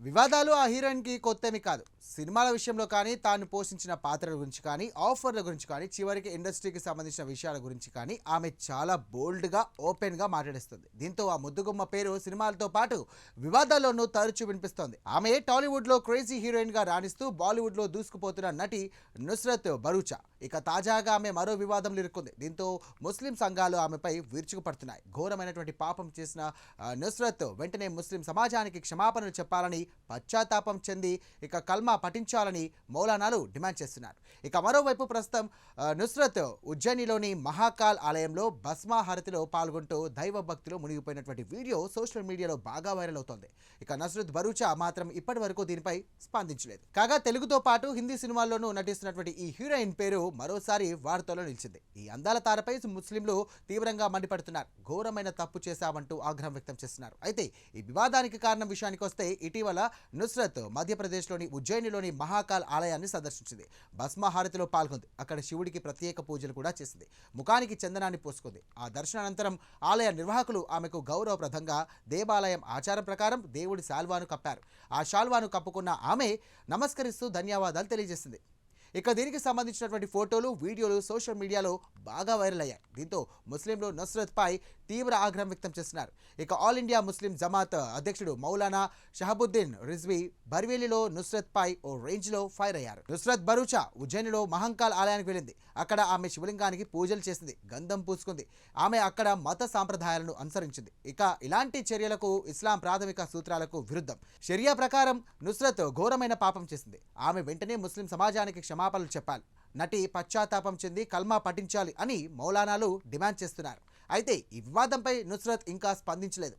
వివాదాలు ఆ హీరోయిన్కి కొత్తేమి కాదు. సినిమాల విషయంలో కానీ, తాను పోషించిన పాత్రల గురించి కానీ, ఆఫర్ల గురించి కానీ, చివరికి ఇండస్ట్రీకి సంబంధించిన విషయాల గురించి కానీ ఆమె చాలా బోల్డ్‌గా, ఓపెన్‌గా మాట్లాడేస్తుంది. దీంతో ఆ ముద్దుగుమ్మ పేరు సినిమాలతో పాటు వివాదాల్లోనూ తరచూ వినిపిస్తోంది. ఆమె టాలీవుడ్‌లో క్రేజీ హీరోయిన్‌గా రాణిస్తూ బాలీవుడ్‌లో దూసుకుపోతున్న నటి నుస్రత్ భరూచా. ఇక తాజాగా ఆమె మరో వివాదంలో ఇరుక్కుంది. దీంతో ముస్లిం సంఘాలు ఆమెపై విరుచుకుపడుతున్నాయి. ఘోరమైనటువంటి పాపం చేసిన నుస్రత్ వెంటనే ముస్లిం సమాజానికి క్షమాపణలు చెప్పాలని, పశ్చాత్తాపం చెంది ఇక కల్మా పఠించాలని మౌలానాలు డిమాండ్ చేస్తున్నారు. ఇక మరోవైపు ప్రస్తుతం నుస్రత్ ఉజ్జయినిలోని మహాకాల్ ఆలయంలో భస్మాహారతిలో పాల్గొంటూ దైవ భక్తిలో మునిగిపోయినటువంటి వీడియో సోషల్ మీడియాలో బాగా వైరల్ అవుతోంది. ఇక నస్రత్ భరూచా మాత్రం ఇప్పటి వరకు దీనిపై స్పందించలేదు. కాగా తెలుగుతో పాటు హిందీ సినిమాల్లోనూ నటిస్తున్నటువంటి ఈ హీరోయిన్ పేరు మరోసారి వార్తల్లో నిలిచింది. ఈ అందాల తారపై ముస్లింలు తీవ్రంగా మండిపడుతున్నారు. ఘోరమైన తప్పు చేశామంటూ ఆగ్రహం వ్యక్తం చేస్తున్నారు. అయితే ఈ వివాదానికి కారణం విషయానికి వస్తే ఇటీవల నుస్రత్ మధ్యప్రదేశ్లోని ఉజ్జయినిలోని మహాకాల్ ఆలయాన్ని సందర్శించింది. భస్మహారతిలో పాల్గొంది. అక్కడ శివుడికి ప్రత్యేక పూజలు కూడా చేసింది. ముఖానికి చందనాన్ని పూసుకుంది. ఆ దర్శనానంతరం ఆలయ నిర్వాహకులు ఆమెకు గౌరవప్రదంగా దేవాలయం ఆచారం ప్రకారం దేవుడి శాల్వాను కప్పారు. ఆ శాల్వాను కప్పుకున్న ఆమె నమస్కరిస్తూ ధన్యవాదాలు తెలియజేసింది. ఇక దీనికి సంబంధించినటువంటి ఫోటోలు, వీడియోలు సోషల్ మీడియాలో బాగా వైరల్ అయ్యాయి. దీంతో ముస్లింలు నుస్రత్ పై తీవ్ర ఆగ్రహం వ్యక్తం చేస్తున్నారు. ఇక ఆల్ ఇండియా ముస్లిం జమాత్ అధ్యక్షుడు మౌలానా షహబుద్దీన్ రిజ్వీ బర్వేలిలో నుస్రత్ పై ఓ రేంజ్లో ఫైర్ అయ్యారు. నుస్రత్ భరూచా ఉజ్జయినిలో మహంకాల్ ఆలయానికి వెళ్ళింది. అక్కడ ఆమె శివలింగానికి పూజలు చేసింది, గంధం పూసుకుంది. ఆమె అక్కడ మత సాంప్రదాయాలను అనుసరించింది. ఇక ఇలాంటి చర్యలకు ఇస్లాం ప్రాథమిక సూత్రాలకు విరుద్ధం. షరియా ప్రకారం నుస్రత్ ఘోరమైన పాపం చేసింది. ఆమె వెంటనే ముస్లిం సమాజానికి క్షమాపణలు చెప్పాలి, నటి పశ్చాత్తాపం చెంది కల్మా పఠించాలి అని మౌలానాలు డిమాండ్ చేస్తున్నారు. అయితే ఈ వివాదంపై నుస్రత్ ఇంకా స్పందించలేదు.